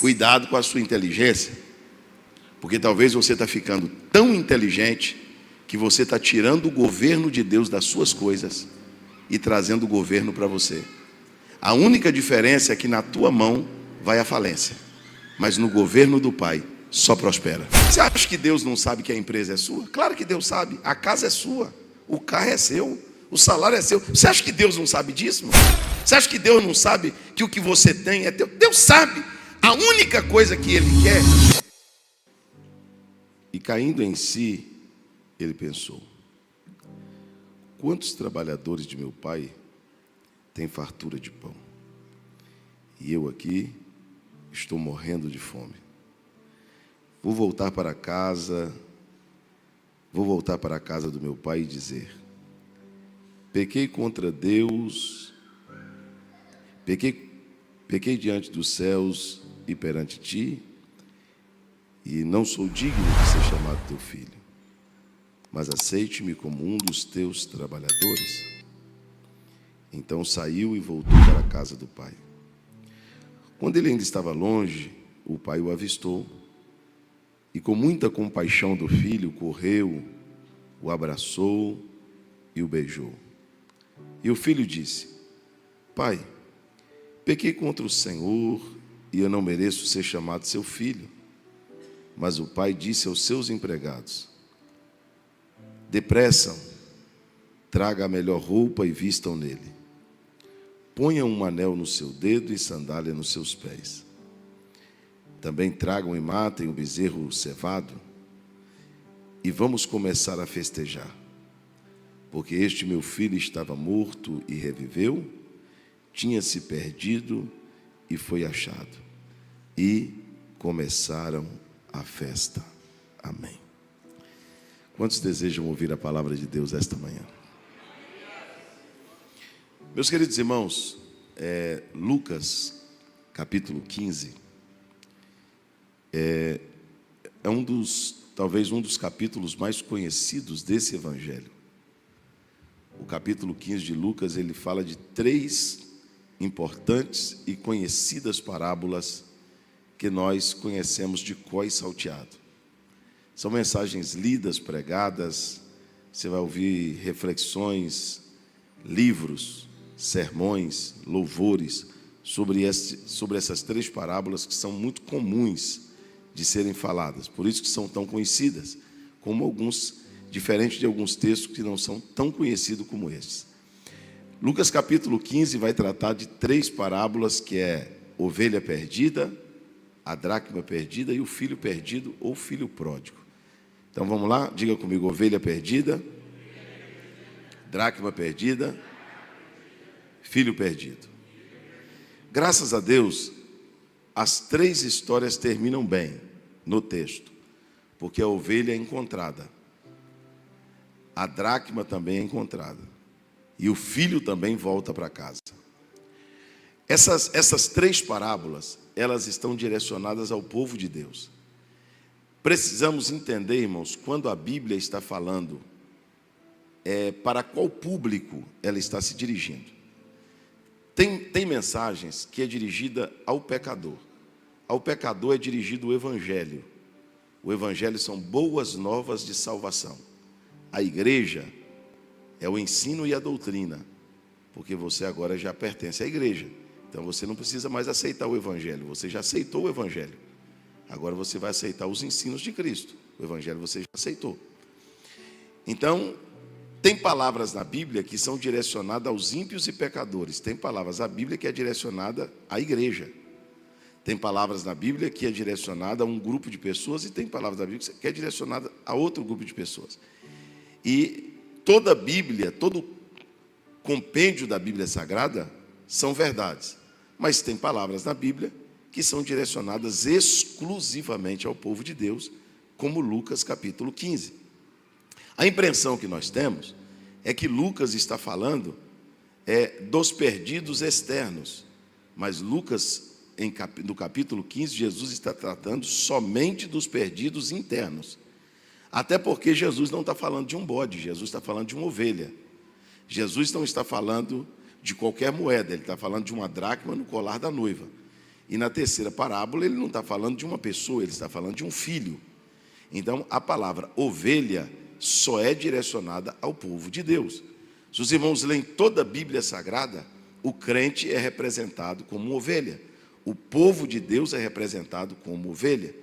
Cuidado com a sua inteligência, porque talvez você está ficando tão inteligente que você está tirando o governo de Deus das suas coisas e trazendo o governo para você. A única diferença é que na tua mão vai a falência, mas no governo do Pai só prospera. Você acha que Deus não sabe que a empresa é sua? Claro que Deus sabe. A casa é sua, o carro é seu, o salário é seu. Você acha que Deus não sabe disso, mano? Você acha que Deus não sabe que o que você tem é teu? Deus sabe. A única coisa que Ele quer. E caindo em si, ele pensou: quantos trabalhadores de meu pai têm fartura de pão? E eu aqui estou morrendo de fome. Vou voltar para a casa do meu pai e dizer: pequei contra Deus, pequei diante dos céus e perante ti, e não sou digno de ser chamado teu filho, mas aceite-me como um dos teus trabalhadores. Então saiu e voltou para a casa do pai. Quando ele ainda estava longe, o pai o avistou, e com muita compaixão do filho, correu, o abraçou e o beijou. E o filho disse: pai, pequei contra o Senhor, e eu não mereço ser chamado seu filho. Mas o pai disse aos seus empregados: depressa, traga a melhor roupa e vistam nele. Ponham um anel no seu dedo e sandália nos seus pés. Também tragam e matem o bezerro cevado, e vamos começar a festejar. Porque este meu filho estava morto e reviveu, tinha se perdido e foi achado. E começaram a festa. Amém. Quantos desejam ouvir a palavra de Deus esta manhã? Meus queridos irmãos, Lucas, capítulo 15, é talvez um dos capítulos mais conhecidos desse evangelho. O capítulo 15 de Lucas, ele fala de 3 importantes e conhecidas parábolas que nós conhecemos de cor e salteado. São mensagens lidas, pregadas, você vai ouvir reflexões, livros, sermões, louvores sobre essas 3 parábolas que são muito comuns de serem faladas. Por isso que são tão conhecidas, como alguns, diferente de alguns textos que não são tão conhecidos como esses. Lucas capítulo 15 vai tratar de 3 parábolas, que é ovelha perdida, a dracma perdida e o filho perdido ou filho pródigo. Então vamos lá, diga comigo: ovelha perdida, dracma perdida, filho perdido. Graças a Deus, as 3 histórias terminam bem no texto, porque a ovelha é encontrada, a dracma também é encontrada, e o filho também volta para casa. Essas 3 parábolas, elas estão direcionadas ao povo de Deus. Precisamos entender, irmãos, quando a Bíblia está falando, para qual público ela está se dirigindo. Tem mensagens que é dirigida ao pecador. Ao pecador é dirigido o Evangelho. O Evangelho são boas novas de salvação. A igreja é o ensino e a doutrina, porque você agora já pertence à igreja. Então você não precisa mais aceitar o Evangelho, você já aceitou o Evangelho. Agora você vai aceitar os ensinos de Cristo. O Evangelho você já aceitou. Então, tem palavras na Bíblia que são direcionadas aos ímpios e pecadores. Tem palavras na Bíblia que é direcionada à igreja. Tem palavras na Bíblia que é direcionada a um grupo de pessoas, e tem palavras na Bíblia que é direcionada a outro grupo de pessoas. E toda a Bíblia, todo compêndio da Bíblia Sagrada são verdades. Mas tem palavras na Bíblia que são direcionadas exclusivamente ao povo de Deus, como Lucas capítulo 15. A impressão que nós temos é que Lucas está falando dos perdidos externos, mas Lucas, no capítulo 15, Jesus está tratando somente dos perdidos internos. Até porque Jesus não está falando de um bode, Jesus está falando de uma ovelha. Jesus não está falando de qualquer moeda, ele está falando de uma dracma no colar da noiva. E na terceira parábola ele não está falando de uma pessoa, ele está falando de um filho. Então a palavra ovelha só é direcionada ao povo de Deus. Se os irmãos leem toda a Bíblia Sagrada, o crente é representado como ovelha. O povo de Deus é representado como ovelha.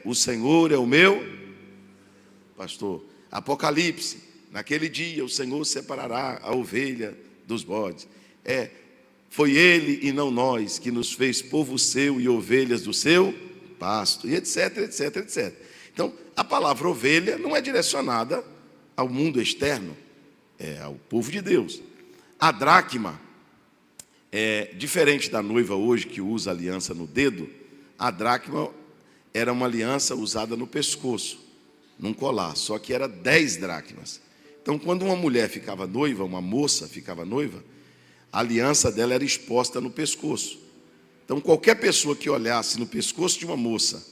O Senhor é o meu pastor. Apocalipse, naquele dia o Senhor separará a ovelha dos bodes. Foi Ele e não nós que nos fez povo seu e ovelhas do seu pasto, e etc, etc, etc. Então, a palavra ovelha não é direcionada ao mundo externo, é ao povo de Deus. A dracma é diferente da noiva hoje que usa aliança no dedo. A dracma era uma aliança usada no pescoço, num colar, só que era 10 dracmas. Então, quando uma mulher ficava noiva, uma moça ficava noiva, a aliança dela era exposta no pescoço. Então, qualquer pessoa que olhasse no pescoço de uma moça,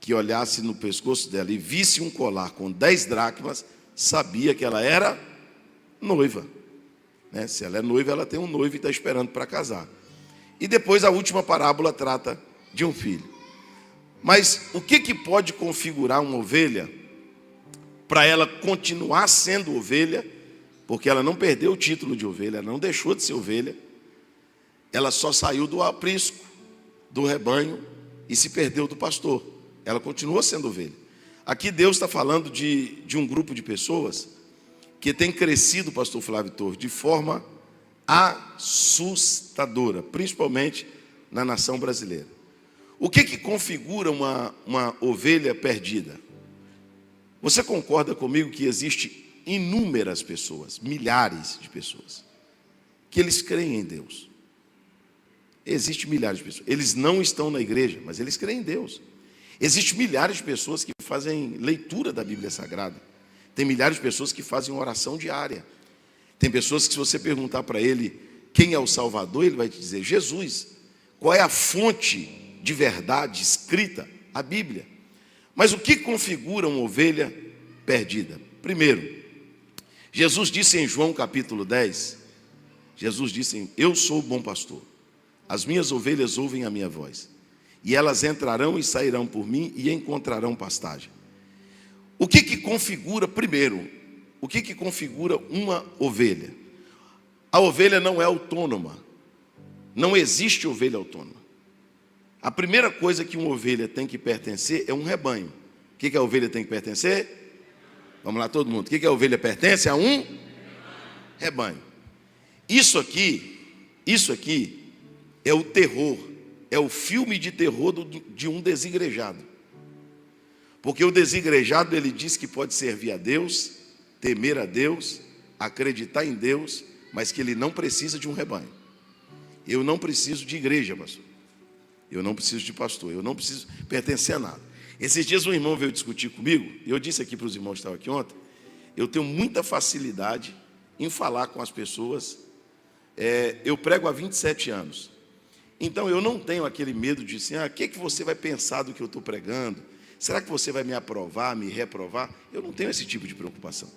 que olhasse no pescoço dela e visse um colar com 10 dracmas, sabia que ela era noiva. Se ela é noiva, ela tem um noivo e está esperando para casar. E depois a última parábola trata de um filho. Mas o que pode configurar uma ovelha para ela continuar sendo ovelha? Porque ela não perdeu o título de ovelha, ela não deixou de ser ovelha. Ela só saiu do aprisco, do rebanho, e se perdeu do pastor. Ela continua sendo ovelha. Aqui Deus está falando de um grupo de pessoas que tem crescido, pastor Flávio Torres, de forma assustadora, principalmente na nação brasileira. O que configura uma ovelha perdida? Você concorda comigo que existe inúmeras pessoas, milhares de pessoas, que eles creem em Deus? Existem milhares de pessoas. Eles não estão na igreja, mas eles creem em Deus. Existem milhares de pessoas que fazem leitura da Bíblia Sagrada. Tem milhares de pessoas que fazem oração diária. Tem pessoas que, se você perguntar para ele quem é o Salvador, ele vai te dizer Jesus. Qual é a fonte de verdade escrita? A Bíblia. Mas o que configura uma ovelha perdida? Primeiro, Jesus disse em João capítulo 10, Jesus disse: eu sou o bom pastor, as minhas ovelhas ouvem a minha voz, e elas entrarão e sairão por mim e encontrarão pastagem. O que configura, primeiro, o que configura uma ovelha? A ovelha não é autônoma, não existe ovelha autônoma. A primeira coisa que uma ovelha tem que pertencer é um rebanho. O que a ovelha tem que pertencer? Vamos lá, todo mundo. O que a ovelha pertence? A um rebanho. Isso aqui é o terror, é o filme de terror de um desigrejado. Porque o desigrejado, ele diz que pode servir a Deus, temer a Deus, acreditar em Deus, mas que ele não precisa de um rebanho. Eu não preciso de igreja, pastor. Eu não preciso de pastor, eu não preciso pertencer a nada. Esses dias um irmão veio discutir comigo, e eu disse aqui para os irmãos que estavam aqui ontem, eu tenho muita facilidade em falar com as pessoas. Eu prego há 27 anos. Então eu não tenho aquele medo de assim, o que você vai pensar do que eu estou pregando? Será que você vai me aprovar, me reprovar? Eu não tenho esse tipo de preocupação.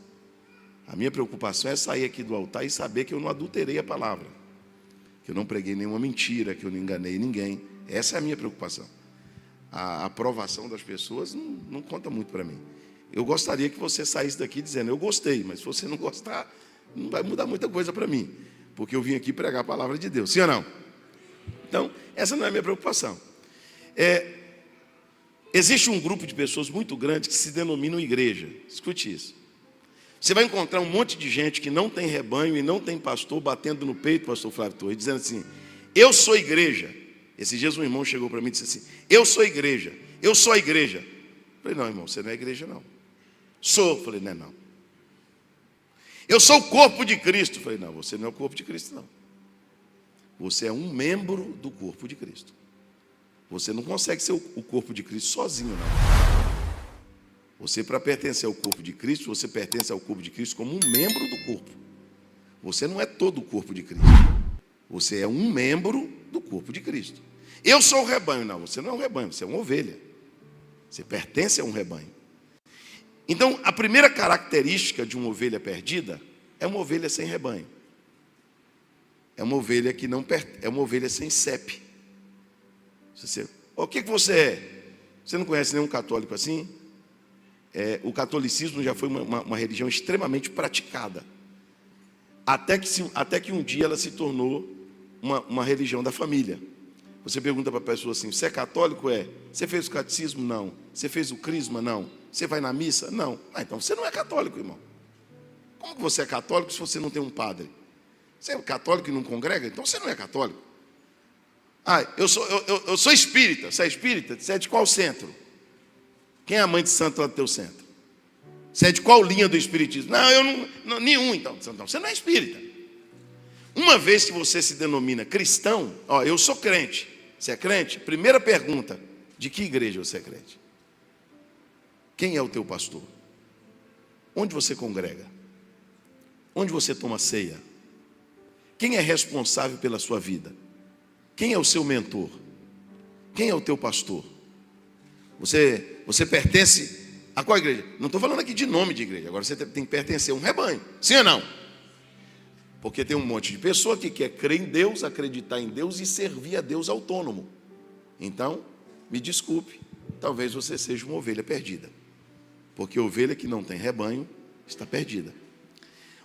A minha preocupação é sair aqui do altar e saber que eu não adulterei a palavra, que eu não preguei nenhuma mentira, que eu não enganei ninguém. Essa é a minha preocupação. A aprovação das pessoas não conta muito para mim. Eu gostaria que você saísse daqui dizendo, eu gostei, mas se você não gostar, não vai mudar muita coisa para mim, porque eu vim aqui pregar a palavra de Deus, sim ou não? Então, essa não é a minha preocupação. Existe um grupo de pessoas muito grande que se denominam igreja. Escute isso. Você vai encontrar um monte de gente que não tem rebanho e não tem pastor, batendo no peito, pastor Flávio Torres, dizendo assim, eu sou igreja. Esses dias um irmão chegou para mim e disse assim, eu sou igreja, eu sou a igreja. Eu falei, não, irmão, você não é igreja não. Sou. Eu falei, não é não. Eu sou o corpo de Cristo. Eu falei, não, você não é o corpo de Cristo não. Você é um membro do corpo de Cristo. Você não consegue ser o corpo de Cristo sozinho, não. Você, para pertencer ao corpo de Cristo, você pertence ao corpo de Cristo como um membro do corpo. Você não é todo o corpo de Cristo. Você é um membro do corpo de Cristo. Eu sou o rebanho. Não, você não é um rebanho, você é uma ovelha. Você pertence a um rebanho. Então, a primeira característica de uma ovelha perdida é uma ovelha sem rebanho. É uma ovelha que não é uma ovelha sem CEP. O que você é? Você não conhece nenhum católico assim? O catolicismo já foi uma religião extremamente praticada. Até que um dia ela se tornou uma religião da família. Você pergunta para a pessoa assim: você é católico? Você fez o catecismo? Não. Você fez o crisma? Não. Você vai na missa? Não. Então você não é católico, irmão. Como que você é católico se você não tem um padre? Você é católico e não congrega? Então você não é católico. Eu sou espírita. Você é espírita? Você é de qual centro? Quem é a mãe de santo lá do teu centro? Você é de qual linha do espiritismo? Não, eu não nenhum, então. Você não é espírita. Uma vez que você se denomina cristão, eu sou crente. Você é crente? Primeira pergunta: de que igreja você é crente? Quem é o teu pastor? Onde você congrega? Onde você toma ceia? Quem é responsável pela sua vida? Quem é o seu mentor? Quem é o teu pastor? Você pertence a qual igreja? Não estou falando aqui de nome de igreja. Agora você tem que pertencer a um rebanho. Sim ou não? Porque tem um monte de pessoa que quer crer em Deus, acreditar em Deus e servir a Deus autônomo. Então, me desculpe, talvez você seja uma ovelha perdida. Porque ovelha que não tem rebanho está perdida.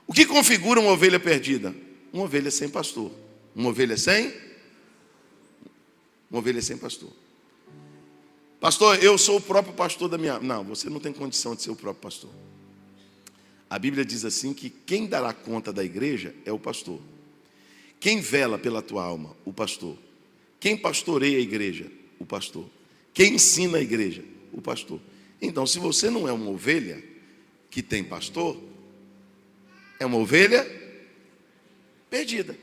O que configura uma ovelha perdida? Uma ovelha sem pastor. Uma ovelha sem pastor. Pastor, eu sou o próprio pastor da minha... Não, você não tem condição de ser o próprio pastor. A Bíblia diz assim que quem dará conta da igreja é o pastor. Quem vela pela tua alma? O pastor. Quem pastoreia a igreja? O pastor. Quem ensina a igreja? O pastor. Então, se você não é uma ovelha que tem pastor, é uma ovelha perdida.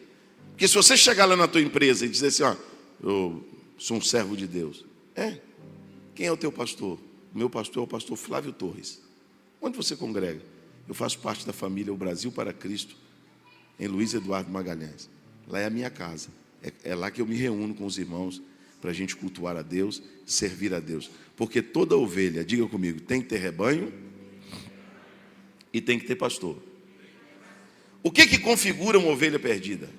Porque se você chegar lá na tua empresa e dizer assim: eu sou um servo de Deus. Quem é o teu pastor? O meu pastor é o pastor Flávio Torres. Onde você congrega? Eu faço parte da família O Brasil para Cristo, em Luiz Eduardo Magalhães. Lá é a minha casa. É lá que eu me reúno com os irmãos para a gente cultuar a Deus, servir a Deus. Porque toda ovelha, diga comigo, tem que ter rebanho e tem que ter pastor. O que configura uma ovelha perdida?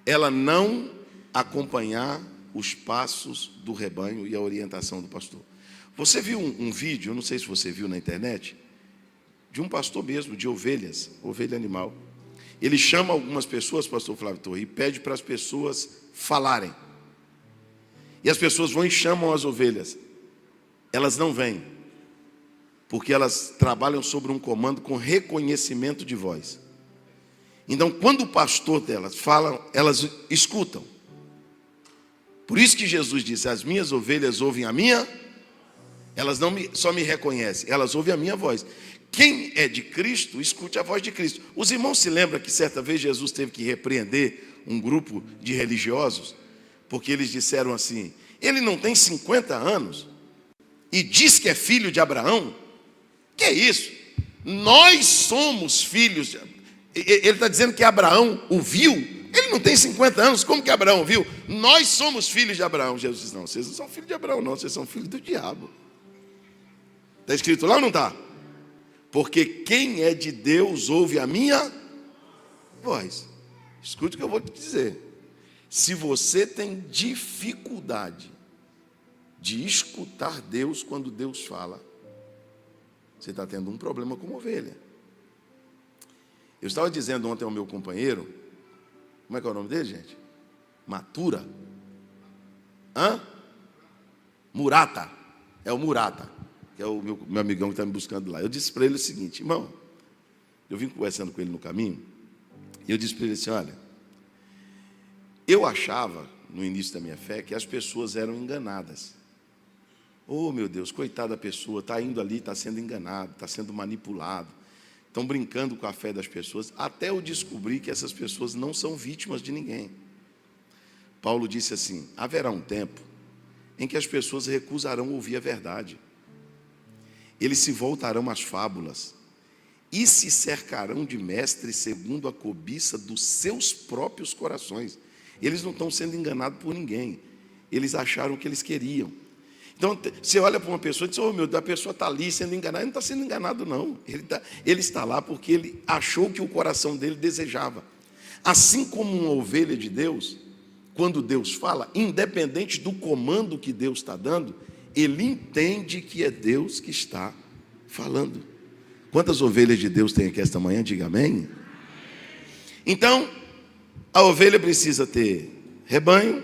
Ela não acompanhar os passos do rebanho e a orientação do pastor. Você viu um vídeo, eu não sei se você viu na internet, de um pastor mesmo, de ovelhas, ovelha animal. Ele chama algumas pessoas, pastor Flávio Torres, e pede para as pessoas falarem. E as pessoas vão e chamam as ovelhas. Elas não vêm, porque elas trabalham sobre um comando com reconhecimento de voz. Então, quando o pastor delas fala, elas escutam. Por isso que Jesus disse: as minhas ovelhas ouvem a minha, elas não só me reconhecem, elas ouvem a minha voz. Quem é de Cristo, escute a voz de Cristo. Os irmãos se lembram que certa vez Jesus teve que repreender um grupo de religiosos, porque eles disseram assim: ele não tem 50 anos e diz que é filho de Abraão? Que é isso? Nós somos filhos de... Ele está dizendo que Abraão o viu. Ele não tem 50 anos, como que Abraão viu? Nós somos filhos de Abraão. Jesus disse: não, vocês não são filhos de Abraão, não, vocês são filhos do diabo. Está escrito lá ou não está? Porque quem é de Deus ouve a minha voz. Escute o que eu vou te dizer. Se você tem dificuldade de escutar Deus quando Deus fala, você está tendo um problema como ovelha. Eu estava dizendo ontem ao meu companheiro, como é que é o nome dele, gente? Matura? Murata. É o Murata, que é o meu amigão que está me buscando lá. Eu disse para ele o seguinte: irmão, eu vim conversando com ele no caminho, e eu disse para ele assim: olha, eu achava, no início da minha fé, que as pessoas eram enganadas. Oh, meu Deus, coitada da pessoa, está indo ali, está sendo enganado, está sendo manipulado. Estão brincando com a fé das pessoas, até eu descobri que essas pessoas não são vítimas de ninguém. Paulo disse assim: haverá um tempo em que as pessoas recusarão ouvir a verdade. Eles se voltarão às fábulas e se cercarão de mestres segundo a cobiça dos seus próprios corações. Eles não estão sendo enganados por ninguém. Eles acharam o que eles queriam. Então, você olha para uma pessoa e diz: oh, meu Deus, a pessoa está ali sendo enganada. Ele não está sendo enganado, não. Ele está lá porque ele achou que o coração dele desejava. Assim como uma ovelha de Deus, quando Deus fala, independente do comando que Deus está dando, ele entende que é Deus que está falando. Quantas ovelhas de Deus tem aqui esta manhã? Diga amém. Então, a ovelha precisa ter rebanho,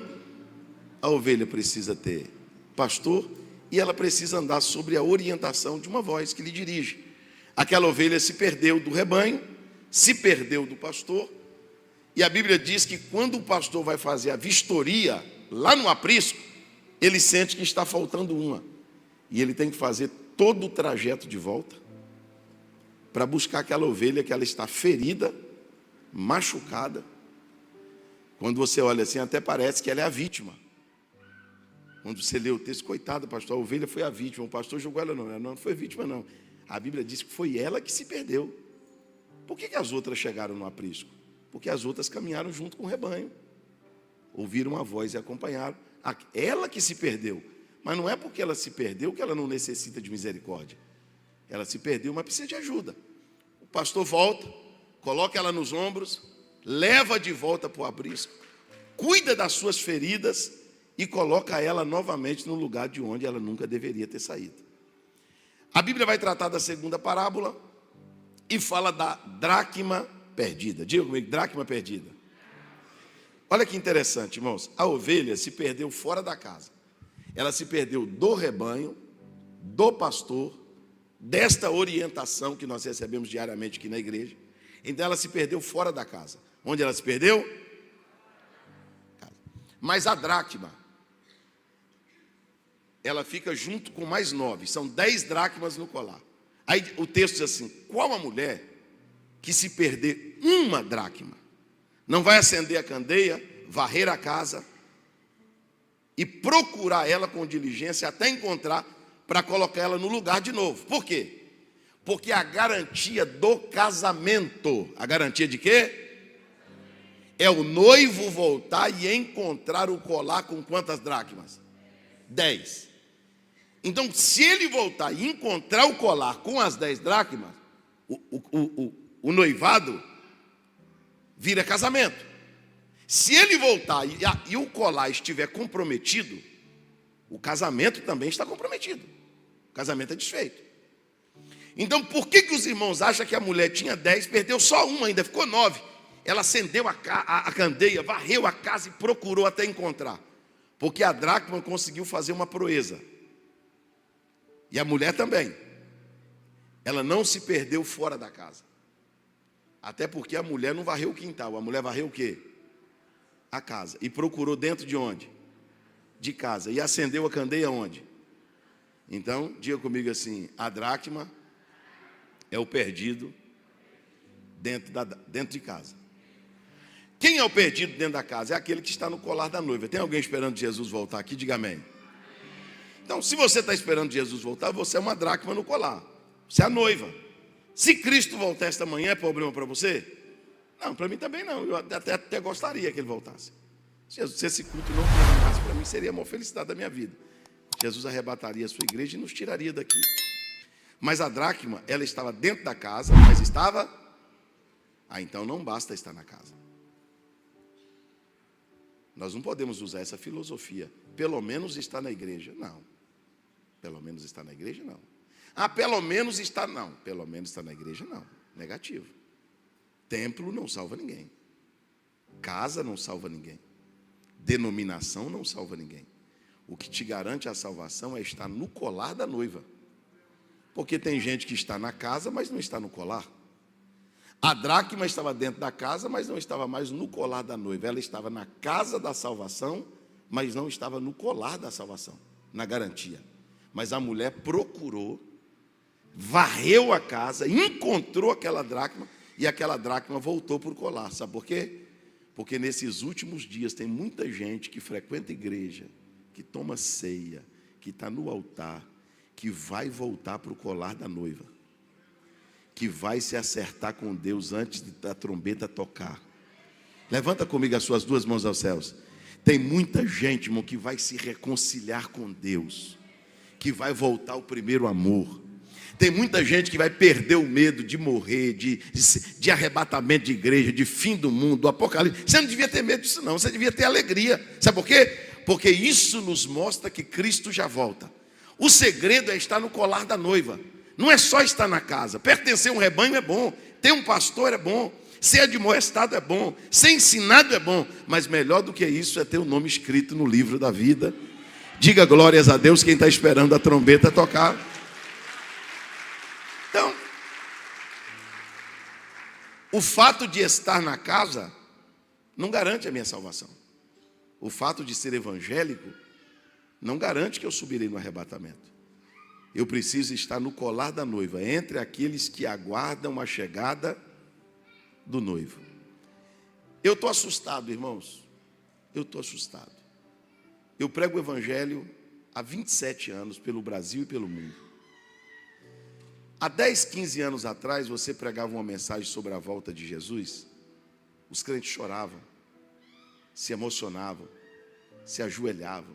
a ovelha precisa ter pastor, e ela precisa andar sobre a orientação de uma voz que lhe dirige. Aquela ovelha se perdeu do rebanho, se perdeu do pastor, e a Bíblia diz que quando o pastor vai fazer a vistoria lá no aprisco, ele sente que está faltando uma, e ele tem que fazer todo o trajeto de volta para buscar aquela ovelha que ela está ferida, machucada. Quando você olha assim, até parece que ela é a vítima. Quando você lê o texto, coitada, pastor, a ovelha foi a vítima, o pastor jogou ela, não foi vítima não. A Bíblia diz que foi ela que se perdeu. Por que as outras chegaram no aprisco? Porque as outras caminharam junto com o rebanho, ouviram a voz e acompanharam. Ela que se perdeu, mas não é porque ela se perdeu que ela não necessita de misericórdia. Ela se perdeu, mas precisa de ajuda. O pastor volta, coloca ela nos ombros, leva de volta para o aprisco, cuida das suas feridas e coloca ela novamente no lugar de onde ela nunca deveria ter saído. A Bíblia vai tratar da segunda parábola e fala da dracma perdida. Diga comigo, dracma perdida. Olha que interessante, irmãos. A ovelha se perdeu fora da casa. Ela se perdeu do rebanho, do pastor, desta orientação que nós recebemos diariamente aqui na igreja. Então ela se perdeu fora da casa. Onde ela se perdeu? Mas a dracma, ela fica junto com mais 9. São 10 dracmas no colar. Aí o texto diz assim: qual a mulher que se perder uma dracma não vai acender a candeia, varrer a casa e procurar ela com diligência até encontrar, para colocar ela no lugar de novo? Por quê? Porque a garantia do casamento, a garantia de quê? É o noivo voltar e encontrar o colar com quantas dracmas? 10. Então, se ele voltar e encontrar o colar com as 10 dracmas, o noivado vira casamento. Se ele voltar e o colar estiver comprometido, o casamento também está comprometido. O casamento é desfeito. Então, por que os irmãos acham que a mulher tinha 10, perdeu só uma, ainda ficou 9? Ela acendeu a candeia, varreu a casa e procurou até encontrar. Porque a dracma conseguiu fazer uma proeza. E a mulher também. Ela não se perdeu fora da casa. Até porque a mulher não varreu o quintal. A mulher varreu o quê? A casa. E procurou dentro de onde? De casa. E acendeu a candeia onde? Então, diga comigo assim: a dracma é o perdido dentro de casa. Quem é o perdido dentro da casa? É aquele que está no colar da noiva. Tem alguém esperando Jesus voltar aqui? Diga amém. Então, se você está esperando Jesus voltar, você é uma dracma no colar. Você é a noiva. Se Cristo voltar esta manhã, é problema para você? Não, para mim também não. Eu até gostaria que ele voltasse. Se esse culto não terminasse, para mim seria a maior felicidade da minha vida. Jesus arrebataria a sua igreja e nos tiraria daqui. Mas a dracma, ela estava dentro da casa, mas estava... então não basta estar na casa. Nós não podemos usar essa filosofia. Pelo menos está na igreja. Não. Pelo menos está na igreja, não. Pelo menos está... Não. Pelo menos está na igreja, não. Negativo. Templo não salva ninguém. Casa não salva ninguém. Denominação não salva ninguém. O que te garante a salvação é estar no colar da noiva. Porque tem gente que está na casa, mas não está no colar. A dracma estava dentro da casa, mas não estava mais no colar da noiva. Ela estava na casa da salvação, mas não estava no colar da salvação, na garantia. Mas a mulher procurou, varreu a casa, encontrou aquela dracma, e aquela dracma voltou para o colar. Sabe por quê? Porque nesses últimos dias tem muita gente que frequenta a igreja, que toma ceia, que está no altar, que vai voltar para o colar da noiva, que vai se acertar com Deus antes da trombeta tocar. Levanta comigo as suas duas mãos aos céus. Tem muita gente, irmão, que vai se reconciliar com Deus, que vai voltar ao primeiro amor. Tem muita gente que vai perder o medo de morrer, de arrebatamento de igreja, de fim do mundo, do apocalipse. Você não devia ter medo disso não, você devia ter alegria. Sabe por quê? Porque isso nos mostra que Cristo já volta. O segredo é estar no colar da noiva. Não é só estar na casa. Pertencer a um rebanho é bom, ter um pastor é bom, ser admoestado é bom, ser ensinado é bom. Mas melhor do que isso é ter o nome escrito no livro da vida. Diga glórias a Deus quem está esperando a trombeta tocar. Então, o fato de estar na casa não garante a minha salvação. O fato de ser evangélico não garante que eu subirei no arrebatamento. Eu preciso estar no colar da noiva, entre aqueles que aguardam a chegada do noivo. Eu estou assustado, irmãos. Eu estou assustado. Eu prego o evangelho há 27 anos pelo Brasil e pelo mundo. Há 10, 15 anos atrás, você pregava uma mensagem sobre a volta de Jesus, os crentes choravam, se emocionavam, se ajoelhavam,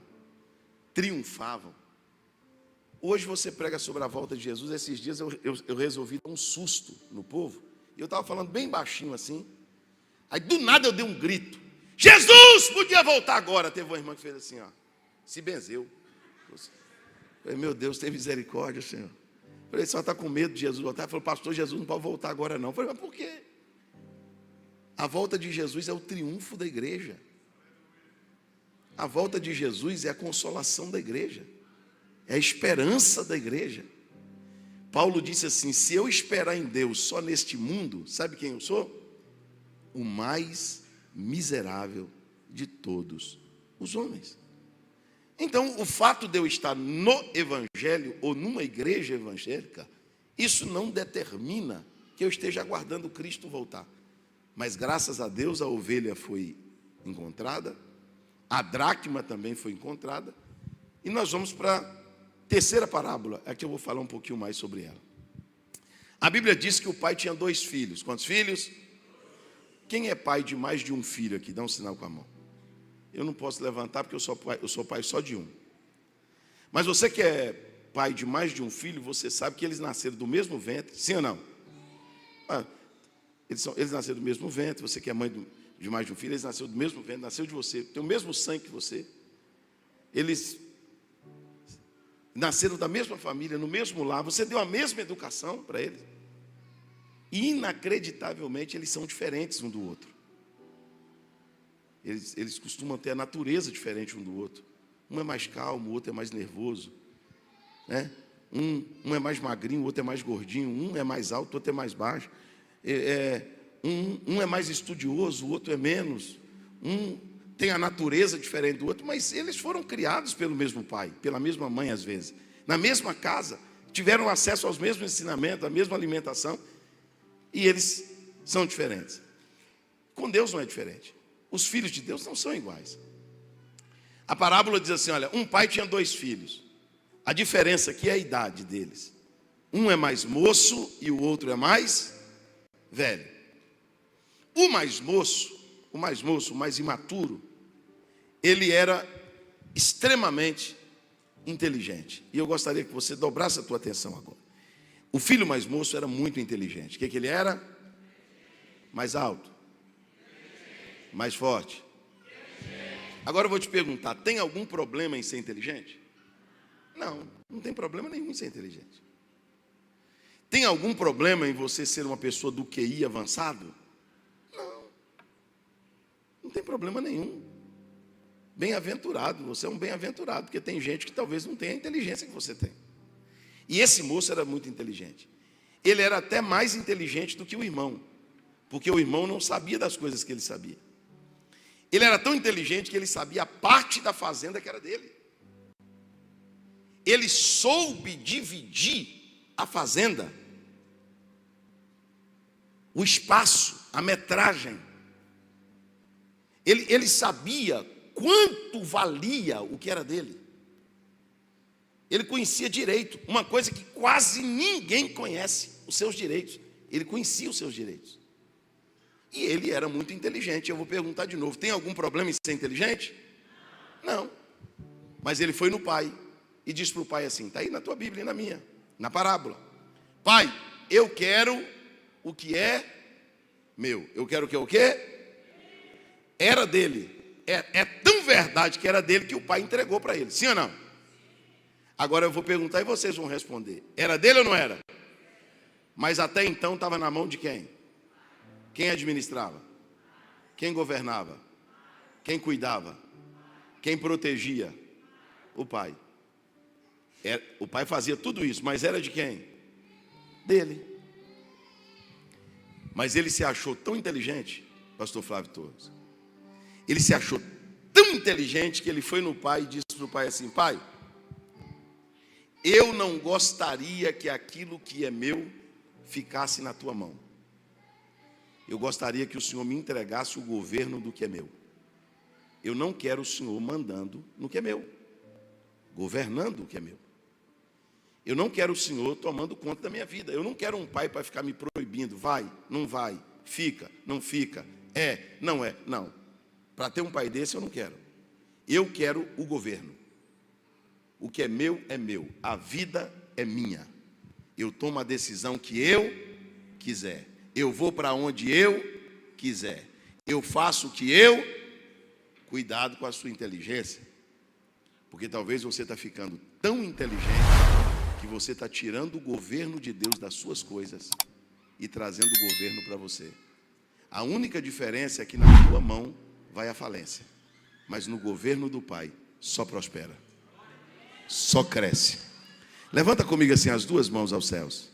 triunfavam. Hoje você prega sobre a volta de Jesus. Esses dias eu resolvi dar um susto no povo, e eu estava falando bem baixinho assim, aí do nada eu dei um grito: Jesus podia voltar agora. Teve uma irmã que fez assim, ó, se benzeu. Eu falei, meu Deus, tem misericórdia, Senhor. Eu falei, só está com medo de Jesus voltar? Ele falou, pastor, Jesus não pode voltar agora não. Eu falei, mas por quê? A volta de Jesus é o triunfo da igreja. A volta de Jesus é a consolação da igreja. É a esperança da igreja. Paulo disse assim, se eu esperar em Deus só neste mundo, sabe quem eu sou? O mais miserável de todos os homens. Então, o fato de eu estar no evangelho ou numa igreja evangélica, isso não determina que eu esteja aguardando Cristo voltar. Mas graças a Deus a ovelha foi encontrada, a dracma também foi encontrada, e nós vamos para a terceira parábola, aqui eu vou falar um pouquinho mais sobre ela. A Bíblia diz que o pai tinha 2 filhos. Quantos filhos? Quem é pai de mais de um filho aqui? Dá um sinal com a mão. Eu não posso levantar porque eu sou pai só de um. Mas você que é pai de mais de um filho, você sabe que eles nasceram do mesmo ventre, sim ou não? Eles nasceram do mesmo ventre. Você que é mãe de mais de um filho, eles nasceram do mesmo ventre, nasceu de você, tem o mesmo sangue que você. Eles nasceram da mesma família, no mesmo lar, você deu a mesma educação para eles. Inacreditavelmente, eles são diferentes um do outro. Eles costumam ter a natureza diferente um do outro. Um é mais calmo, o outro é mais nervoso, né? Um é mais magrinho, o outro é mais gordinho. Um é mais alto, o outro é mais baixo. Um é mais estudioso, o outro é menos. Um tem a natureza diferente do outro, mas eles foram criados pelo mesmo pai, pela mesma mãe às vezes, na mesma casa, tiveram acesso aos mesmos ensinamentos, à mesma alimentação, e eles são diferentes. Com Deus não é diferente. Os filhos de Deus não são iguais. A parábola diz assim, olha, um pai tinha 2 filhos. A diferença aqui é a idade deles. Um é mais moço e o outro é mais velho. O mais moço, o mais imaturo, ele era extremamente inteligente. E eu gostaria que você dobrasse a tua atenção agora. O filho mais moço era muito inteligente. O que ele era? Mais alto. Mais forte. Agora eu vou te perguntar, tem algum problema em ser inteligente? Não, não tem problema nenhum em ser inteligente. Tem algum problema em você ser uma pessoa do QI avançado? Não. Não tem problema nenhum. Bem-aventurado, você é um bem-aventurado, porque tem gente que talvez não tenha a inteligência que você tem. E esse moço era muito inteligente. Ele era até mais inteligente do que o irmão, porque o irmão não sabia das coisas que ele sabia. Ele era tão inteligente que ele sabia a parte da fazenda que era dele. Ele soube dividir a fazenda, o espaço, a metragem. Ele sabia quanto valia o que era dele. Ele conhecia direito, uma coisa que quase ninguém conhece, os seus direitos. Ele conhecia os seus direitos. E ele era muito inteligente. Eu vou perguntar de novo, tem algum problema em ser inteligente? Não. Mas ele foi no pai e disse para o pai assim, está aí na tua Bíblia e na minha, na parábola. Pai, eu quero o que é meu. Eu quero o que é o quê? Era dele. É tão verdade que era dele que o pai entregou para ele. Sim ou não? Agora eu vou perguntar e vocês vão responder. Era dele ou não era? Mas até então estava na mão de quem? Quem administrava? Quem governava? Quem cuidava? Quem protegia? O pai. O pai fazia tudo isso, mas era de quem? Dele. Mas ele se achou tão inteligente, pastor Flávio Torres. Ele se achou tão inteligente que ele foi no pai e disse para o pai assim: pai, eu não gostaria que aquilo que é meu ficasse na tua mão. Eu gostaria que o Senhor me entregasse o governo do que é meu. Eu não quero o Senhor mandando no que é meu, governando o que é meu. Eu não quero o Senhor tomando conta da minha vida. Eu não quero um pai para ficar me proibindo. Vai, não vai, fica, não fica, não é, não. Para ter um pai desse eu não quero. Eu quero o governo. O que é meu é meu. A vida é minha. Eu tomo a decisão que eu quiser. Eu vou para onde eu quiser. Eu faço o que eu... Cuidado com a sua inteligência. Porque talvez você está ficando tão inteligente que você está tirando o governo de Deus das suas coisas e trazendo o governo para você. A única diferença é que na sua mão vai a falência. Mas no governo do Pai só prospera. Só cresce. Levanta comigo assim as duas mãos aos céus.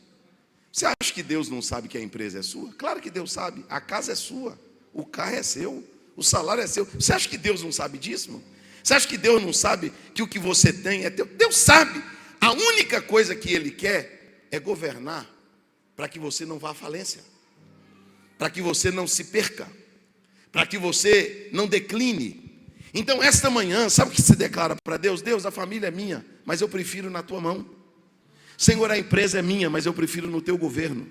Você acha que Deus não sabe que a empresa é sua? Claro que Deus sabe. A casa é sua. O carro é seu. O salário é seu. Você acha que Deus não sabe disso, irmão? Você acha que Deus não sabe que o que você tem é teu? Deus sabe. A única coisa que Ele quer é governar para que você não vá à falência. Para que você não se perca. Para que você não decline. Então, esta manhã, sabe o que você declara para Deus? Deus, a família é minha, mas eu prefiro na tua mão. Senhor, a empresa é minha, mas eu prefiro no teu governo.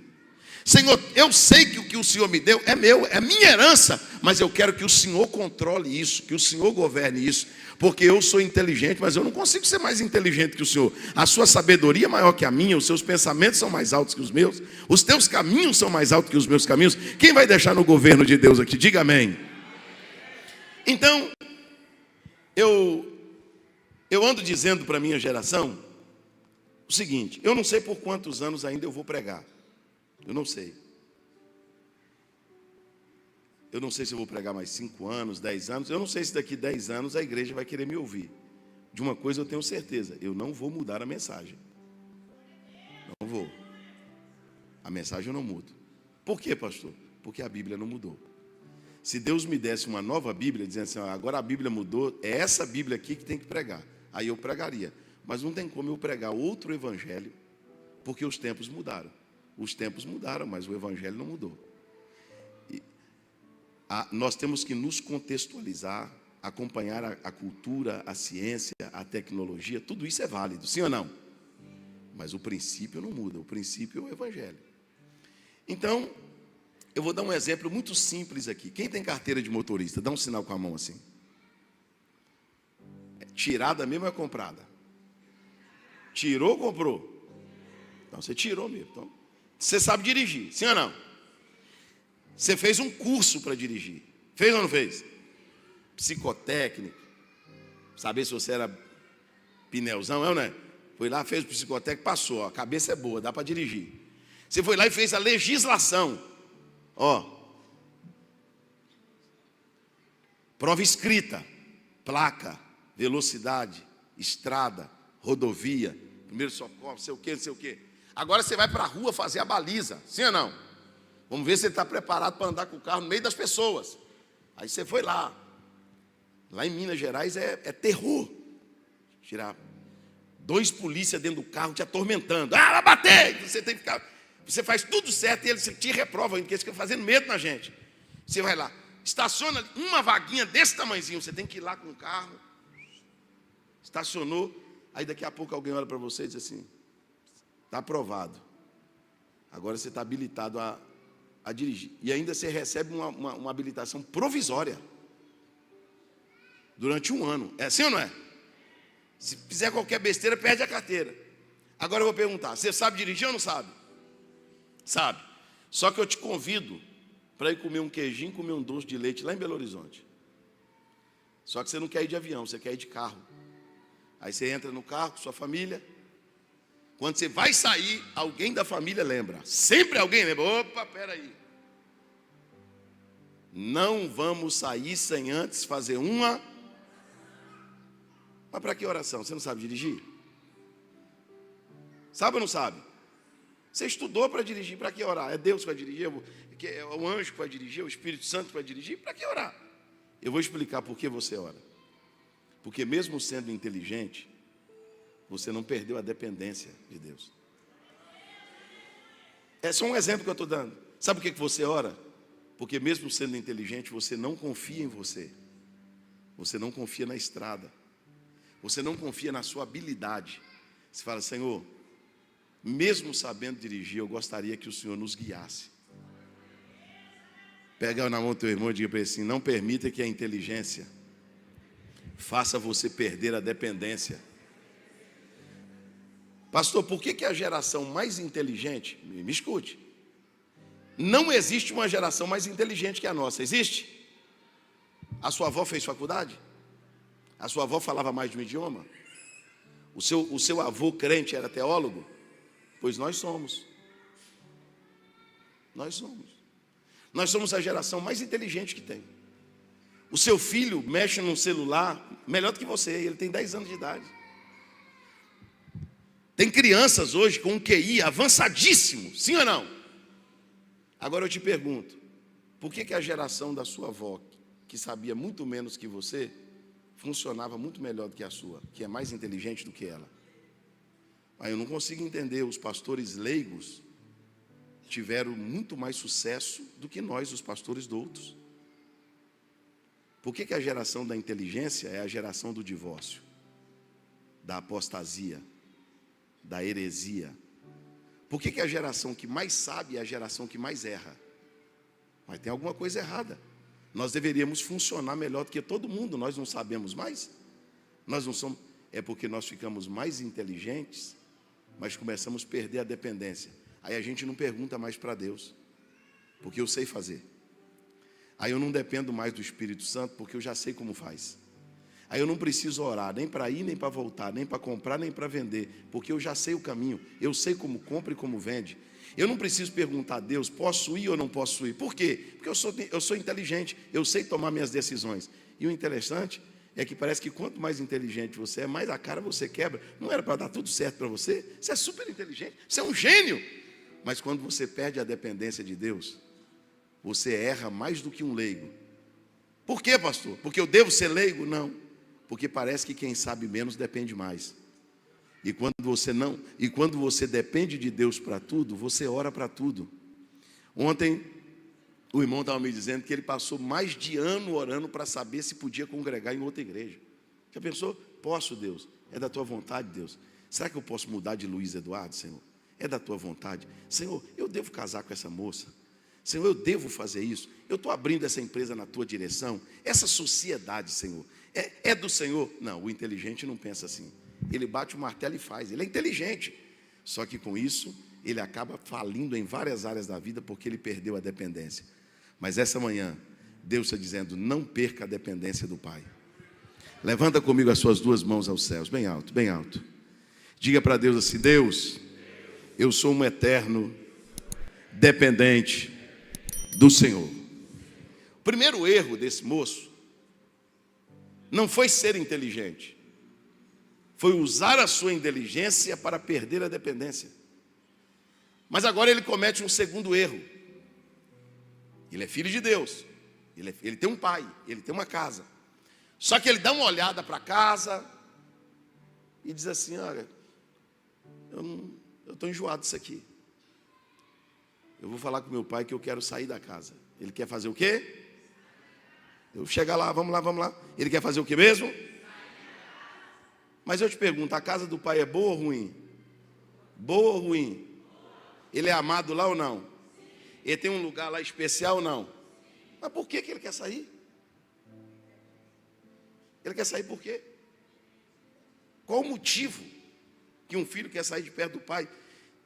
Senhor, eu sei que o que o Senhor me deu é meu, é minha herança, mas eu quero que o Senhor controle isso, que o Senhor governe isso, porque eu sou inteligente, mas eu não consigo ser mais inteligente que o Senhor. A sua sabedoria é maior que a minha, os seus pensamentos são mais altos que os meus, os teus caminhos são mais altos que os meus caminhos. Quem vai deixar no governo de Deus aqui? Diga amém. Então, eu ando dizendo para a minha geração o seguinte: eu não sei por quantos anos ainda eu vou pregar. Eu não sei. Eu não sei se eu vou pregar mais 5 anos, 10 anos. Eu não sei se daqui 10 anos a igreja vai querer me ouvir. De uma coisa eu tenho certeza: eu não vou mudar a mensagem. Não vou. A mensagem eu não mudo. Por quê, pastor? Porque a Bíblia não mudou. Se Deus me desse uma nova Bíblia, dizendo assim: agora a Bíblia mudou, é essa Bíblia aqui que tem que pregar. Aí eu pregaria. Mas não tem como eu pregar outro evangelho, porque os tempos mudaram. Os tempos mudaram, mas o evangelho não mudou. Nós temos que nos contextualizar, acompanhar a cultura, a ciência, a tecnologia. Tudo isso é válido, sim ou não? Mas o princípio não muda. O princípio é o evangelho. Então, eu vou dar um exemplo muito simples aqui. Quem tem carteira de motorista? Dá um sinal com a mão assim. Tirada mesmo é comprada? Tirou ou comprou? Então, você tirou mesmo. Então, você sabe dirigir, sim ou não? Você fez um curso para dirigir. Fez ou não fez? Psicotécnico. Saber se você era pneuzão, é ou não é? Foi lá, fez o psicotécnico, passou. A cabeça é boa, dá para dirigir. Você foi lá e fez a legislação. Prova escrita, placa, velocidade, estrada, rodovia, primeiro socorro, não sei o quê, não sei o quê. Agora você vai para a rua fazer a baliza, sim ou não? Vamos ver se ele está preparado para andar com o carro no meio das pessoas. Aí você foi lá. Lá em Minas Gerais é terror. Tirar 2 polícias dentro do carro te atormentando. Vai bater! Você tem que ficar... Você faz tudo certo e ele te reprova ainda, porque eles ficam fazendo medo na gente. Você vai lá, estaciona uma vaguinha desse tamanhozinho, você tem que ir lá com o carro. Estacionou, aí daqui a pouco alguém olha para você e diz assim: está aprovado. Agora você está habilitado a dirigir. E ainda você recebe uma habilitação provisória. Durante 1 ano. É assim ou não é? Se fizer qualquer besteira, perde a carteira. Agora eu vou perguntar: você sabe dirigir ou não sabe? Sabe? Só que eu te convido para ir comer um queijinho, comer um doce de leite lá em Belo Horizonte. Só que você não quer ir de avião, você quer ir de carro. Aí você entra no carro com sua família. Quando você vai sair, alguém da família lembra. Sempre alguém lembra. Opa, peraí. Não vamos sair sem antes fazer uma... Mas para que oração? Você não sabe dirigir? Sabe ou não sabe? Você estudou para dirigir, para que orar? É Deus que vai dirigir? É o anjo que vai dirigir? É o Espírito Santo que vai dirigir? Para que orar? Eu vou explicar por que você ora. Porque mesmo sendo inteligente, você não perdeu a dependência de Deus. É só um exemplo que eu estou dando. Sabe por que você ora? Porque mesmo sendo inteligente, você não confia em você. Você não confia na estrada. Você não confia na sua habilidade. Você fala, Senhor, mesmo sabendo dirigir, eu gostaria que o Senhor nos guiasse. Pega na mão do teu irmão e diga para ele assim, não permita que a inteligência faça você perder a dependência. Pastor, por que a geração mais inteligente, me escute, não existe uma geração mais inteligente que a nossa, existe? A sua avó fez faculdade? A sua avó falava mais de um idioma? O seu avô crente era teólogo? Pois nós somos. Nós somos. Nós somos a geração mais inteligente que tem. O seu filho mexe num celular melhor do que você, ele tem 10 anos de idade. Tem crianças hoje com um QI avançadíssimo, sim ou não? Agora eu te pergunto, por que a geração da sua avó, que sabia muito menos que você, funcionava muito melhor do que a sua, que é mais inteligente do que ela? Aí eu não consigo entender, os pastores leigos tiveram muito mais sucesso do que nós, os pastores doutos. Por que a geração da inteligência é a geração do divórcio, da apostasia, da heresia? Por que a geração que mais sabe é a geração que mais erra? Mas tem alguma coisa errada. Nós deveríamos funcionar melhor do que todo mundo, nós não sabemos mais? Nós não somos... É porque nós ficamos mais inteligentes, mas começamos a perder a dependência. Aí a gente não pergunta mais para Deus, porque eu sei fazer. Aí eu não dependo mais do Espírito Santo, porque eu já sei como faz. Aí eu não preciso orar, nem para ir, nem para voltar, nem para comprar, nem para vender, porque eu já sei o caminho, eu sei como compra e como vende. Eu não preciso perguntar a Deus, posso ir ou não posso ir? Por quê? Porque eu sou inteligente, eu sei tomar minhas decisões. E o interessante é que parece que quanto mais inteligente você é, mais a cara você quebra. Não era para dar tudo certo para você? Você é super inteligente, você é um gênio. Mas quando você perde a dependência de Deus, você erra mais do que um leigo. Por quê, pastor? Porque eu devo ser leigo? Não. Porque parece que quem sabe menos depende mais. E quando você depende de Deus para tudo, você ora para tudo. Ontem, o irmão estava me dizendo que ele passou mais de ano orando para saber se podia congregar em outra igreja. Já pensou? Posso, Deus? É da tua vontade, Deus. Será que eu posso mudar de Luiz Eduardo, Senhor? É da tua vontade. Senhor, eu devo casar com essa moça. Senhor, eu devo fazer isso. Eu estou abrindo essa empresa na tua direção. Essa sociedade, Senhor, é do Senhor? Não, o inteligente não pensa assim. Ele bate o martelo e faz. Ele é inteligente. Só que com isso, ele acaba falindo em várias áreas da vida porque ele perdeu a dependência. Mas essa manhã, Deus está dizendo, não perca a dependência do Pai. Levanta comigo as suas duas mãos aos céus, bem alto, bem alto. Diga para Deus assim, Deus, eu sou um eterno dependente do Senhor. O primeiro erro desse moço não foi ser inteligente, foi usar a sua inteligência para perder a dependência. Mas agora ele comete um segundo erro. Ele é filho de Deus, ele tem um pai, ele tem uma casa. Só que ele dá uma olhada para a casa e diz assim, olha, eu estou enjoado disso aqui. Eu vou falar com meu pai que eu quero sair da casa. Ele quer fazer o quê? Eu chego lá, vamos lá. Ele quer fazer o quê mesmo? Mas eu te pergunto, a casa do pai é boa ou ruim? Boa ou ruim? Ele é amado lá ou não? Ele tem um lugar lá especial ou não? Mas por que ele quer sair? Ele quer sair por quê? Qual o motivo que um filho quer sair de perto do pai?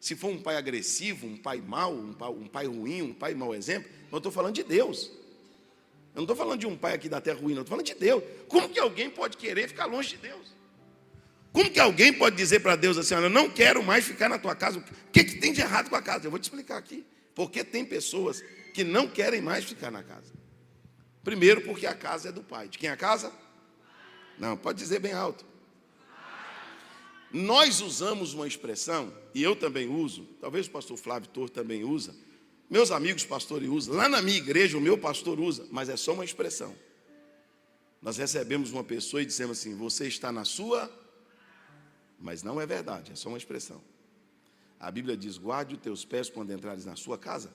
se for um pai agressivo, um pai mau, um pai ruim, um pai mau exemplo, eu estou falando de Deus. Eu não estou falando de um pai aqui da terra ruim, não, estou falando de Deus. Como que alguém pode querer ficar longe de Deus? Como que alguém pode dizer para Deus assim, olha, eu não quero mais ficar na tua casa? O que tem de errado com a casa? Eu vou te explicar aqui. Porque tem pessoas que não querem mais ficar na casa. Primeiro, porque a casa é do pai. De quem é a casa? Não, pode dizer bem alto. Nós usamos uma expressão, e eu também uso, talvez o pastor Flávio Tor também usa, meus amigos pastores usam, lá na minha igreja o meu pastor usa, mas é só uma expressão. Nós recebemos uma pessoa e dissemos assim, você está na sua, mas não é verdade, é só uma expressão. A Bíblia diz, guarde os teus pés quando entrares na sua casa.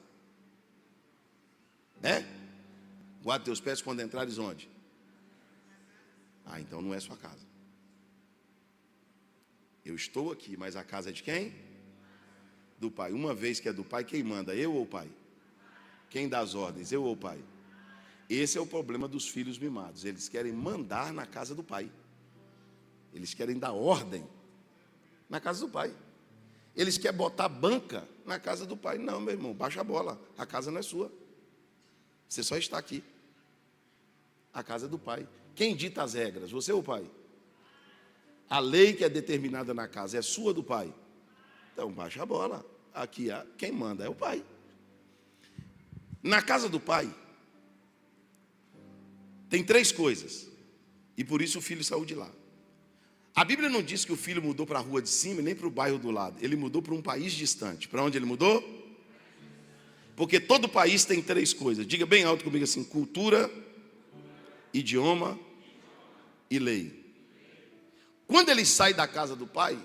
É? Guarde teus pés quando entrares onde? Ah, então não é sua casa. Eu estou aqui, mas a casa é de quem? Do pai. Uma vez que é do pai, quem manda? Eu ou o pai? Quem dá as ordens? Eu ou o pai? Esse é o problema dos filhos mimados. Eles querem mandar na casa do pai. Eles querem dar ordem na casa do pai. Eles querem botar banca na casa do pai. Não, meu irmão, baixa a bola. A casa não é sua. Você só está aqui. A casa é do pai. Quem dita as regras? Você ou o pai? A lei que é determinada na casa é sua ou do pai? Então baixa a bola. Aqui quem manda é o pai. Na casa do pai tem 3 coisas. E por isso o filho saiu de lá. A Bíblia não diz que o filho mudou para a rua de cima, nem para o bairro do lado. Ele mudou para um país distante. Para onde ele mudou? Porque todo país tem 3 coisas. Diga bem alto comigo assim: cultura, idioma e lei. Quando ele sai da casa do pai,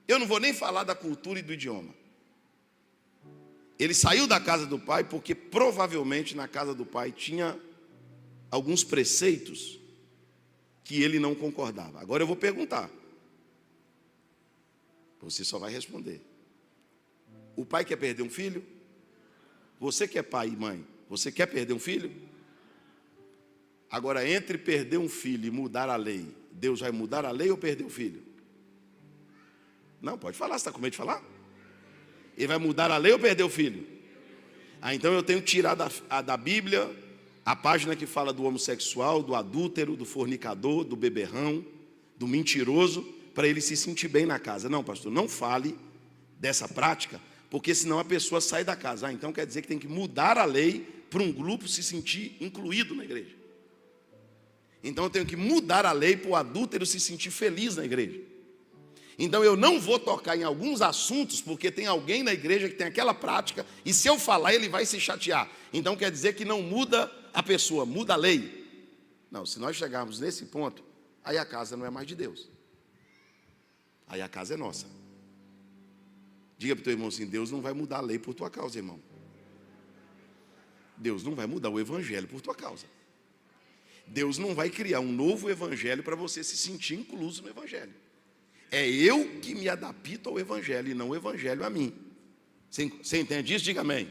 eu não vou nem falar da cultura e do idioma. Ele saiu da casa do pai porque provavelmente na casa do pai tinha alguns preceitos que ele não concordava. Agora eu vou perguntar. Você só vai responder. O pai quer perder um filho? Você que é pai e mãe, você quer perder um filho? Agora, entre perder um filho e mudar a lei, Deus vai mudar a lei ou perder o filho? Não, pode falar, você está com medo de falar? Ele vai mudar a lei ou perder o filho? Ah, então eu tenho que tirar da Bíblia a página que fala do homossexual, do adúltero, do fornicador, do beberrão, do mentiroso, para ele se sentir bem na casa. Não, pastor, não fale dessa prática, porque senão a pessoa sai da casa. Ah, então quer dizer que tem que mudar a lei para um grupo se sentir incluído na igreja. Então eu tenho que mudar a lei para o adúltero se sentir feliz na igreja. Então eu não vou tocar em alguns assuntos, porque tem alguém na igreja que tem aquela prática, e se eu falar ele vai se chatear. Então quer dizer que não muda a pessoa, muda a lei. Não, se nós chegarmos nesse ponto, aí a casa não é mais de Deus. Aí a casa é nossa. Diga para o teu irmão assim: Deus não vai mudar a lei por tua causa, irmão. Deus não vai mudar o evangelho por tua causa. Deus não vai criar um novo evangelho para você se sentir incluso no evangelho. É eu que me adapto ao evangelho e não o evangelho a mim. Você entende isso? Diga amém.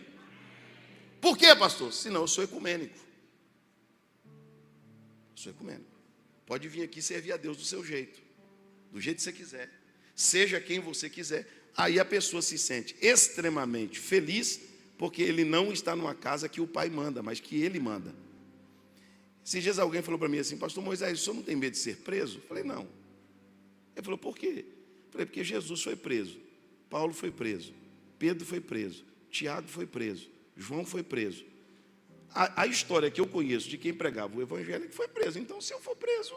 Por quê, pastor? Senão eu sou ecumênico. Sou ecumênico. Pode vir aqui servir a Deus do seu jeito, do jeito que você quiser, seja quem você quiser. Aí a pessoa se sente extremamente feliz, porque ele não está numa casa que o pai manda, mas que ele manda. Esses dias alguém falou para mim assim: pastor Moisés, o senhor não tem medo de ser preso? Eu falei: não. Ele falou: por quê? Eu falei: porque Jesus foi preso, Paulo foi preso, Pedro foi preso, Tiago foi preso, João foi preso. A história que eu conheço de quem pregava o evangelho é que foi preso. Então, se eu for preso,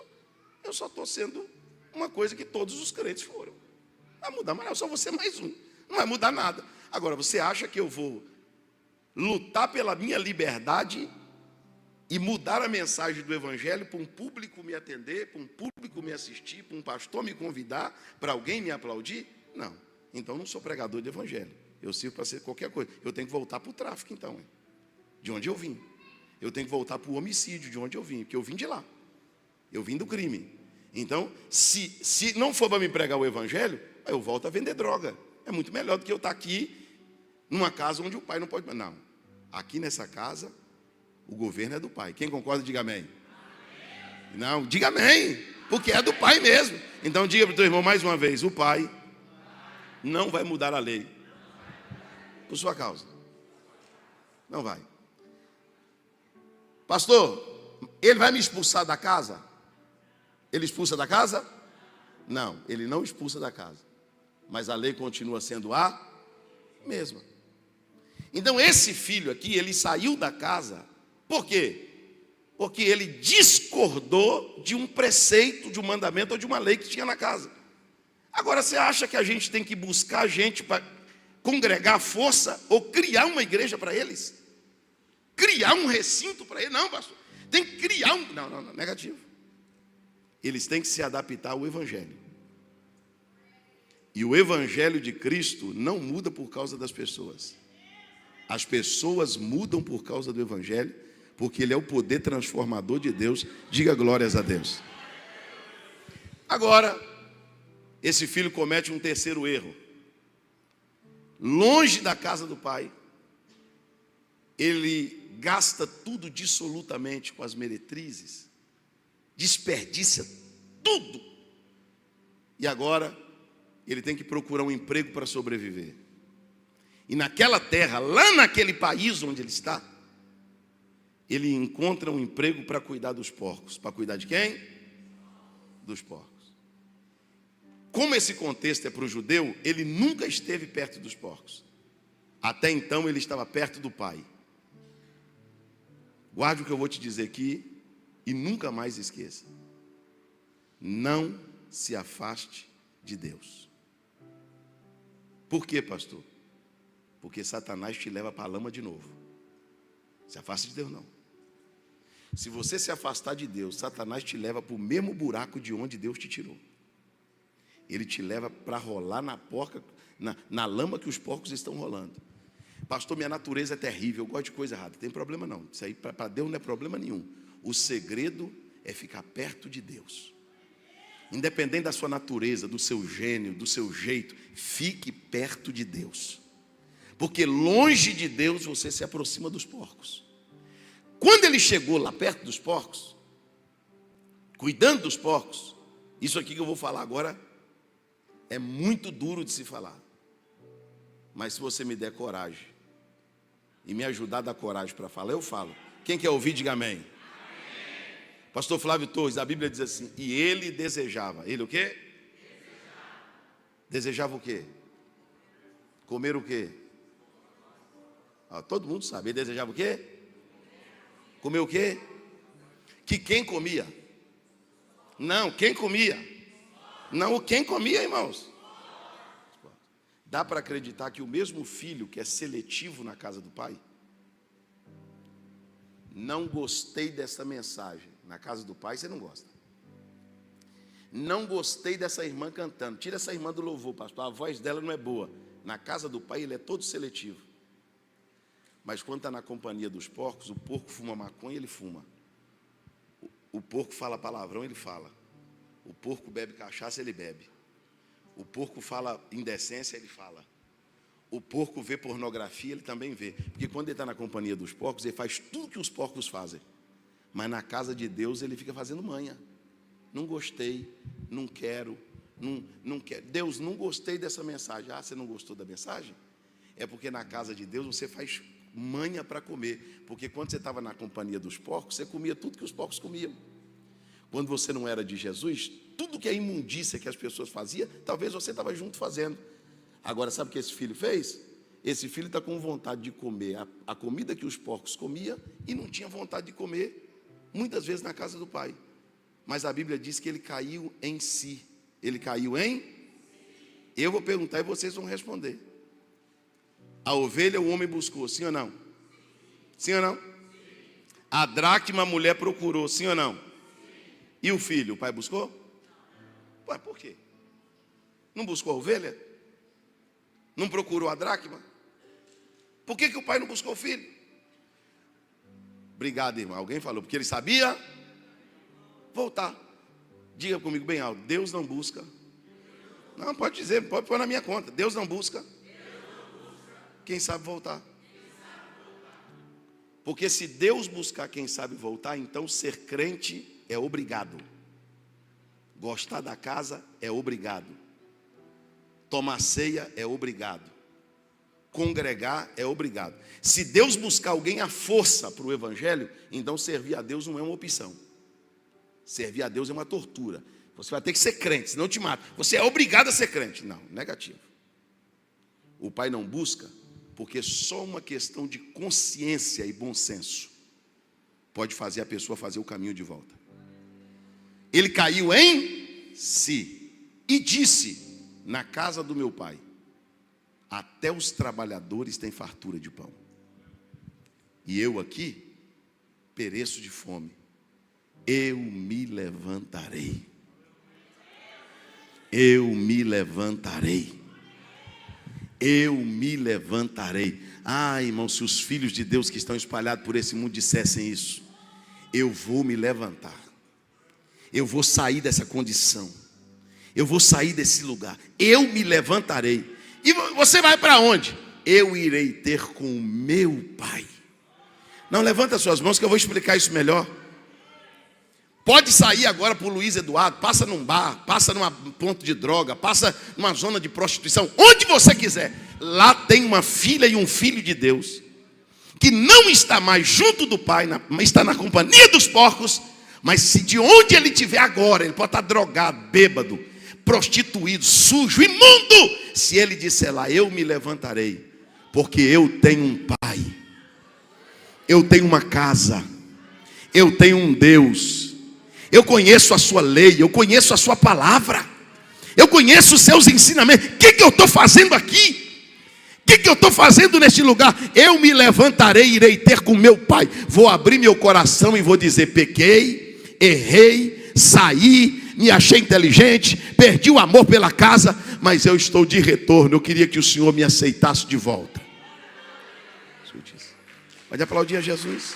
eu só estou sendo uma coisa que todos os crentes foram. Não vai mudar, mas eu só vou ser mais um. Não vai mudar nada. Agora, você acha que eu vou lutar pela minha liberdade e mudar a mensagem do evangelho para um público me atender, para um público me assistir, para um pastor me convidar, para alguém me aplaudir? Não. Então, eu não sou pregador de evangelho. Eu sirvo para ser qualquer coisa. Eu tenho que voltar para o tráfico, então, de onde eu vim. Eu tenho que voltar para o homicídio, de onde eu vim, porque eu vim de lá. Eu vim do crime. Então, se não for para me pregar o evangelho, eu volto a vender droga. É muito melhor do que eu estar aqui, numa casa onde o pai não pode... Não, aqui nessa casa, o governo é do pai. Quem concorda, diga amém. Amém. Não, diga amém, porque é do pai mesmo. Então diga para o teu irmão mais uma vez: o pai não vai mudar a lei por sua causa. Não vai. Pastor, ele vai me expulsar da casa? Ele expulsa da casa? Não, ele não expulsa da casa. Mas a lei continua sendo a mesma. Então esse filho aqui, ele saiu da casa. Por quê? Porque ele discordou de um preceito, de um mandamento ou de uma lei que tinha na casa. Agora, você acha que a gente tem que buscar gente para congregar força ou criar uma igreja para eles? Criar um recinto para eles? Não, pastor. Tem que criar um... Não, negativo. Eles têm que se adaptar ao Evangelho. E o Evangelho de Cristo não muda por causa das pessoas. As pessoas mudam por causa do Evangelho, porque ele é o poder transformador de Deus. Diga glórias a Deus. Agora, esse filho comete um terceiro erro. Longe da casa do pai, ele gasta tudo dissolutamente com as meretrizes, desperdiça tudo. E agora, ele tem que procurar um emprego para sobreviver. E naquela terra, lá naquele país onde ele está, ele encontra um emprego para cuidar dos porcos. Para cuidar de quem? Dos porcos. Como esse contexto é para o judeu, ele nunca esteve perto dos porcos. Até então ele estava perto do pai. Guarde o que eu vou te dizer aqui e nunca mais esqueça. Não se afaste de Deus. Por quê, pastor? Porque Satanás te leva para a lama de novo. Se afaste de Deus, não. Se você se afastar de Deus, Satanás te leva para o mesmo buraco de onde Deus te tirou. Ele te leva para rolar na lama que os porcos estão rolando. Pastor, minha natureza é terrível, eu gosto de coisa errada. Não tem problema não. Isso aí para Deus não é problema nenhum. O segredo é ficar perto de Deus. Independente da sua natureza, do seu gênio, do seu jeito, fique perto de Deus. Porque longe de Deus você se aproxima dos porcos. Quando ele chegou lá perto dos porcos, cuidando dos porcos, isso aqui que eu vou falar agora é muito duro de se falar. Mas se você me der coragem e me ajudar a dar coragem para falar, eu falo. Quem quer ouvir, diga amém. Amém. Pastor Flávio Torres, a Bíblia diz assim, e ele desejava. Ele o quê? Desejava o quê? Comer o quê? Todo mundo sabe. Ele desejava o quê? Comer o quê? Que quem comia? Não, quem comia? Não, quem comia, irmãos? Dá para acreditar que o mesmo filho que é seletivo na casa do pai? Não gostei dessa mensagem. Na casa do pai você não gosta. Não gostei dessa irmã cantando. Tira essa irmã do louvor, pastor. A voz dela não é boa. Na casa do pai ele é todo seletivo. Mas quando está na companhia dos porcos, o porco fuma maconha, ele fuma. O porco fala palavrão, ele fala. O porco bebe cachaça, ele bebe. O porco fala indecência, ele fala. O porco vê pornografia, ele também vê. Porque quando ele está na companhia dos porcos, ele faz tudo que os porcos fazem. Mas na casa de Deus, ele fica fazendo manha. Não gostei, não quero, não quero. Deus, não gostei dessa mensagem. Ah, você não gostou da mensagem? É porque na casa de Deus você faz manha para comer. Porque quando você estava na companhia dos porcos, você comia tudo que os porcos comiam. Quando você não era de Jesus, tudo que é imundícia que as pessoas faziam, talvez você estava junto fazendo. Agora, sabe o que esse filho fez? Esse filho está com vontade de comer a comida que os porcos comiam e não tinha vontade de comer, muitas vezes na casa do pai. Mas a Bíblia diz que ele caiu em si. Ele caiu em? Eu vou perguntar e vocês vão responder. A ovelha o homem buscou, sim ou não? Sim ou não? A dracma a mulher procurou, sim ou não? E o filho, o pai buscou? Ué, por quê? Não buscou a ovelha? Não procurou a dracma? Por que o pai não buscou o filho? Obrigado, irmão. Alguém falou, porque ele sabia voltar. Diga comigo bem alto, Deus não busca. Não, pode dizer, pode pôr na minha conta. Deus não busca quem sabe voltar. Porque se Deus buscar quem sabe voltar, então ser crente é obrigado. Gostar da casa é obrigado. Tomar ceia é obrigado. congregar é obrigado. Se Deus buscar alguém à força para o evangelho, então servir a Deus não é uma opção. Servir a Deus é uma tortura. Você vai ter que ser crente, senão te mata. Você é obrigado a ser crente. Não, negativo. O Pai não busca, porque só uma questão de consciência e bom senso pode fazer a pessoa fazer o caminho de volta. Ele caiu em si e disse: na casa do meu pai, até os trabalhadores têm fartura de pão, e eu aqui pereço de fome. Eu me levantarei. Eu me levantarei. Eu me levantarei. Ah, irmão, se os filhos de Deus que estão espalhados por esse mundo dissessem isso: eu vou me levantar. Eu vou sair dessa condição. Eu vou sair desse lugar. Eu me levantarei. E você vai para onde? Eu irei ter com o meu Pai. Não, levanta suas mãos que eu vou explicar isso melhor. Pode sair agora para o Luiz Eduardo, passa num bar, passa num ponto de droga, passa numa zona de prostituição, onde você quiser. Lá tem uma filha e um filho de Deus, que não está mais junto do Pai, está na companhia dos porcos, mas se de onde ele estiver agora, ele pode estar drogado, bêbado, prostituído, sujo, imundo. Se ele disser lá: eu me levantarei, porque eu tenho um Pai, eu tenho uma casa, eu tenho um Deus. Eu conheço a sua lei, eu conheço a sua palavra, eu conheço os seus ensinamentos. O que eu estou fazendo aqui? O que eu estou fazendo neste lugar? Eu me levantarei, irei ter com meu Pai. Vou abrir meu coração e vou dizer: pequei, errei, saí, me achei inteligente, perdi o amor pela casa, mas eu estou de retorno. Eu queria que o Senhor me aceitasse de volta. Pode aplaudir a Jesus.